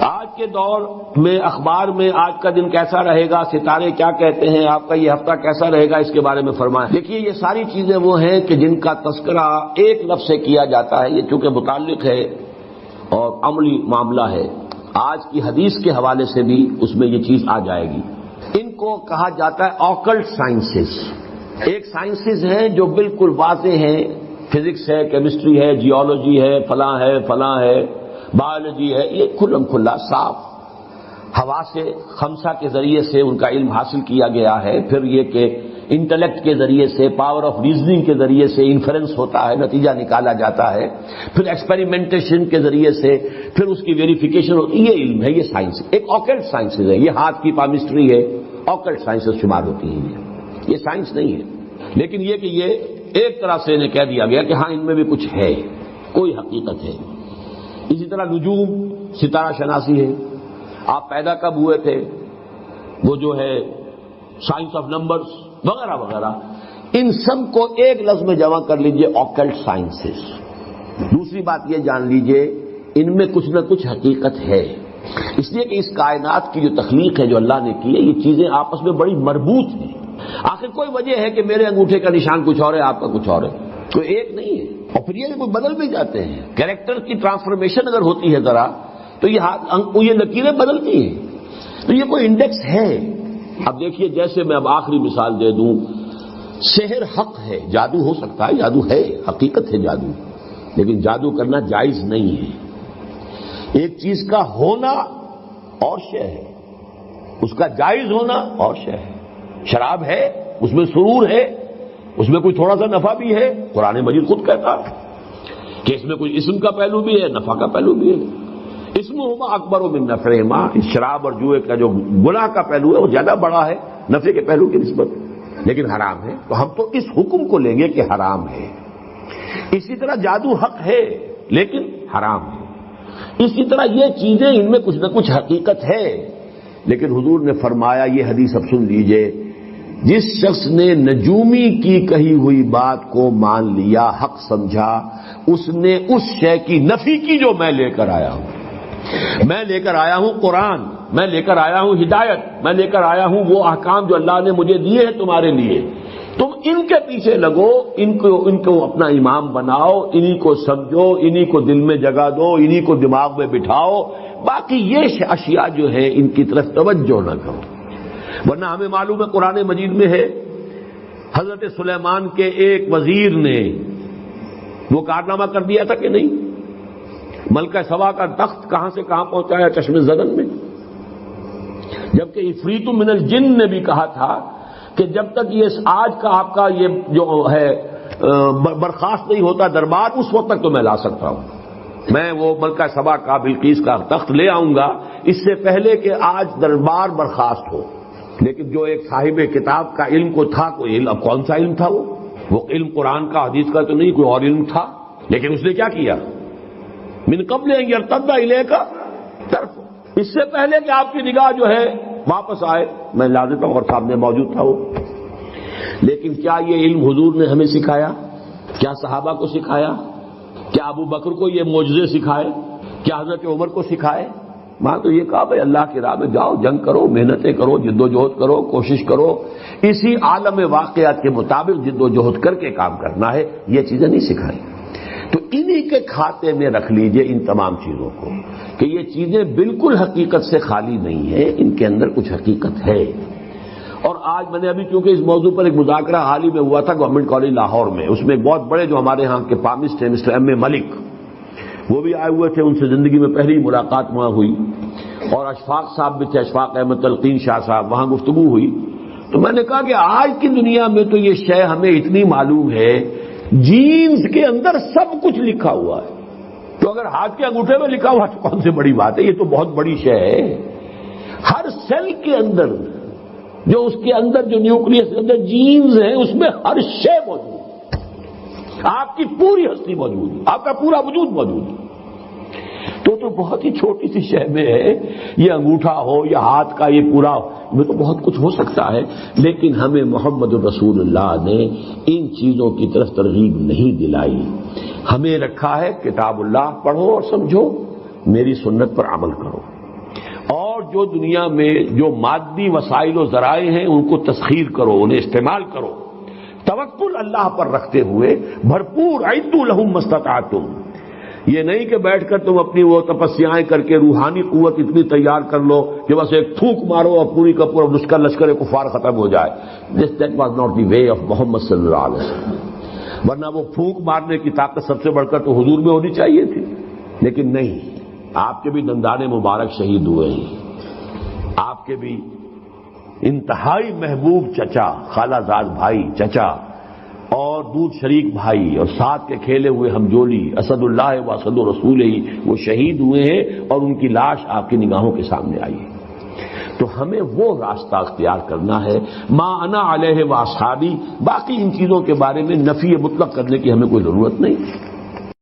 آج کے دور میں اخبار میں آج کا دن کیسا رہے گا، ستارے کیا کہتے ہیں، آپ کا یہ ہفتہ کیسا رہے گا، اس کے بارے میں فرمائیں۔ دیکھیے یہ ساری چیزیں وہ ہیں کہ جن کا تذکرہ ایک لفظ سے کیا جاتا ہے، یہ چونکہ متعلق ہے اور عملی معاملہ ہے، آج کی حدیث کے حوالے سے بھی اس میں یہ چیز آ جائے گی۔ ان کو کہا جاتا ہے آکلٹ سائنسز۔ ایک سائنسز ہیں جو بالکل واضح ہیں، فزکس ہے، کیمسٹری ہے، جیولوجی ہے، فلاں ہے، فلاں ہے، بایولوجی ہے، یہ کھلم کھلا صاف حواس خمسہ کے ذریعے سے ان کا علم حاصل کیا گیا ہے۔ پھر یہ کہ انٹلیکٹ کے ذریعے سے، پاور آف ریزننگ کے ذریعے سے انفرنس ہوتا ہے، نتیجہ نکالا جاتا ہے، پھر ایکسپیریمنٹیشن کے ذریعے سے پھر اس کی ویریفیکیشن ہوتی ہے۔ یہ علم ہے، یہ سائنس ایک آکلٹ سائنسز ہے۔ یہ ہاتھ کی پامسٹری ہے، آکلٹ سائنسز شمار ہوتی ہیں۔ یہ سائنس نہیں ہے، لیکن یہ کہ یہ ایک طرح سے انہیں کہہ دیا گیا کہ ہاں ان میں بھی کچھ ہے، کوئی حقیقت ہے۔ اسی طرح نجوم، ستارہ شناسی ہے، آپ پیدا کب ہوئے تھے، وہ جو ہے سائنس آف نمبرز وغیرہ وغیرہ، ان سب کو ایک لفظ میں جمع کر لیجئے آکلٹ سائنسز۔ دوسری بات یہ جان لیجئے ان میں کچھ نہ کچھ حقیقت ہے، اس لیے کہ اس کائنات کی جو تخلیق ہے جو اللہ نے کی ہے، یہ چیزیں آپس میں بڑی مربوط ہیں۔ آخر کوئی وجہ ہے کہ میرے انگوٹھے کا نشان کچھ اور ہے، آپ کا کچھ اور ہے، کوئی ایک نہیں ہے، اور پھر یہ کوئی بدل بھی جاتے ہیں۔ کیریکٹر کی ٹرانسفارمیشن اگر ہوتی ہے ذرا تو یہ لکیریں بدلتی ہیں، تو یہ کوئی انڈیکس ہے۔ اب دیکھیے جیسے میں اب آخری مثال دے دوں، سحر حق ہے، جادو ہو سکتا ہے، جادو ہے، حقیقت ہے جادو، لیکن جادو کرنا جائز نہیں ہے۔ ایک چیز کا ہونا اور شے ہے، اس کا جائز ہونا اور شے ہے۔ شراب ہے، اس میں سرور ہے، اس میں کوئی تھوڑا سا نفع بھی ہے، قرآن مجید خود کہتا ہے کہ اس میں کوئی اسم کا پہلو بھی ہے، نفع کا پہلو بھی ہے۔ اسمہما اکبر من نفعہما، اس شراب اور جوئے کا جو گناہ کا پہلو ہے وہ زیادہ بڑا ہے نفع کے پہلو کی نسبت، لیکن حرام ہے، تو ہم تو اس حکم کو لیں گے کہ حرام ہے۔ اسی طرح جادو حق ہے لیکن حرام ہے۔ اسی طرح یہ چیزیں ان میں کچھ نہ کچھ حقیقت ہے، لیکن حضور نے فرمایا، یہ حدیث اب سن لیجئے، جس شخص نے نجومی کی کہی ہوئی بات کو مان لیا، حق سمجھا، اس نے اس شے کی نفی کی جو میں لے کر آیا ہوں۔ میں لے کر آیا ہوں قرآن، میں لے کر آیا ہوں ہدایت، میں لے کر آیا ہوں وہ احکام جو اللہ نے مجھے دیے ہیں تمہارے لیے، تم ان کے پیچھے لگو، ان کو اپنا امام بناؤ، انہی کو سمجھو، انہی کو دل میں جگہ دو، انہی کو دماغ میں بٹھاؤ، باقی یہ اشیاء جو ہیں ان کی طرف توجہ نہ کرو۔ ورنہ ہمیں معلوم ہے قرآن مجید میں ہے، حضرت سلیمان کے ایک وزیر نے وہ کارنامہ کر دیا تھا کہ نہیں، ملکہ سبا کا تخت کہاں سے کہاں پہنچایا، چشم زدن میں، جبکہ عفریت من الجن نے بھی کہا تھا کہ جب تک یہ آج کا آپ کا یہ جو ہے برخاست نہیں ہوتا دربار، اس وقت تک تو میں لا سکتا ہوں، میں وہ ملکہ سبا کا بلقیس کا تخت لے آؤں گا اس سے پہلے کہ آج دربار برخاست ہو۔ لیکن جو ایک صاحب کتاب کا علم کو تھا، کوئی علم، اب کون سا علم تھا وہ علم قرآن کا حدیث کا تو نہیں، کوئی اور علم تھا، لیکن اس نے کیا کیا، من قبل ان یرتد الیک طرف، اس سے پہلے کہ آپ کی نگاہ جو ہے واپس آئے، میں لا دیتا ہوں، اور سامنے موجود تھا وہ۔ لیکن کیا یہ علم حضور نے ہمیں سکھایا؟ کیا صحابہ کو سکھایا؟ کیا ابو بکر کو یہ معجزے سکھائے؟ کیا حضرت عمر کو سکھائے؟ ماں تو یہ کہا بھائی اللہ کی راہ میں جاؤ، جنگ کرو، محنتیں کرو، جد و جہد کرو، کوشش کرو، اسی عالم واقعات کے مطابق جد و جہد کر کے کام کرنا ہے، یہ چیزیں نہیں سکھائی۔ تو انہی کے کھاتے میں رکھ لیجئے ان تمام چیزوں کو کہ یہ چیزیں بالکل حقیقت سے خالی نہیں ہیں، ان کے اندر کچھ حقیقت ہے۔ اور آج میں نے ابھی چونکہ اس موضوع پر ایک مذاکرہ حال ہی میں ہوا تھا گورنمنٹ کالج لاہور میں، اس میں ایک بہت بڑے جو ہمارے ہاں کے پامسٹ ہیں مسٹر ایم اے ملک، وہ بھی آئے ہوئے تھے، ان سے زندگی میں پہلی ملاقات وہاں ہوئی، اور اشفاق صاحب بھی تھے، اشفاق احمد تلقین شاہ صاحب، وہاں گفتگو ہوئی۔ تو میں نے کہا کہ آج کی دنیا میں تو یہ شے ہمیں اتنی معلوم ہے، جینز کے اندر سب کچھ لکھا ہوا ہے، تو اگر ہاتھ کے انگوٹھے میں لکھا ہوا تو کون سے بڑی بات ہے، یہ تو بہت بڑی شے ہے۔ ہر سیل کے اندر جو اس کے اندر جو نیوکلیس کے اندر جینز ہیں، اس میں ہر شے موجود ہے، آپ کی پوری ہستی موجود ہے، آپ کا پورا وجود موجود ہے۔ تو بہت ہی چھوٹی سی شے میں ہے، یہ انگوٹھا ہو یا ہاتھ کا یہ پورا میں تو بہت کچھ ہو سکتا ہے، لیکن ہمیں محمد رسول اللہ نے ان چیزوں کی طرف ترغیب نہیں دلائی۔ ہمیں رکھا ہے کتاب اللہ پڑھو اور سمجھو، میری سنت پر عمل کرو۔ اور جو دنیا میں جو مادی وسائل و ذرائع ہیں ان کو تسخیر کرو، انہیں استعمال کرو، توکل اللہ پر رکھتے ہوئے بھرپور اعدوا لہم ما استطعتم. یہ نہیں کہ بیٹھ کر تم اپنی وہ تپسیائیں کر کے روحانی قوت اتنی تیار کر لو کہ بس ایک پھونک مارو اور پوری کا پورا لشکر کفار ختم ہو جائے. That was not the way of Muhammad صلی اللہ علیہ وسلم. ورنہ وہ پھونک مارنے کی طاقت سب سے بڑھ کر تو حضور میں ہونی چاہیے تھی، لیکن نہیں. آپ کے بھی دندان مبارک شہید ہوئے ہیں، آپ کے بھی انتہائی محبوب چچا، خالہ زاد بھائی چچا اور دودھ شریک بھائی اور ساتھ کے کھیلے ہوئے ہمجولی اسد اللہ و اسد رسول ہی وہ شہید ہوئے ہیں اور ان کی لاش آپ کی نگاہوں کے سامنے آئی ہے. تو ہمیں وہ راستہ اختیار کرنا ہے ما انا علیہ و اصحابی. باقی ان چیزوں کے بارے میں نفی مطلق کرنے کی ہمیں کوئی ضرورت نہیں.